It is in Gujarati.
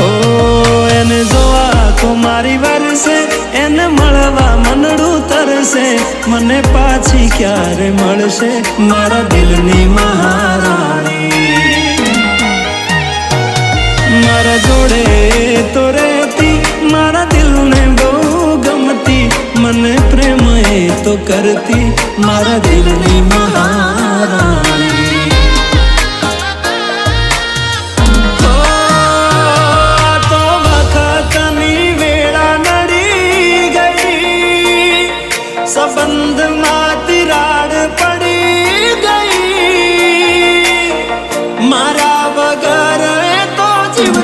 ઓ એને જોવા તો મારી વરસે, એને મળવા મનડું તરસે, મને પાછી ક્યારે મળશે મારા દિલની મહારાણી? મારા જોડે તો રહેતી, મારા દિલને બહુ ગમતી, મને પ્રેમ એ તો કરતી મારા દિલની મહારાણી. સંબંધમાં તિરાડ પડી ગઈ, મારા વગર તો જીવ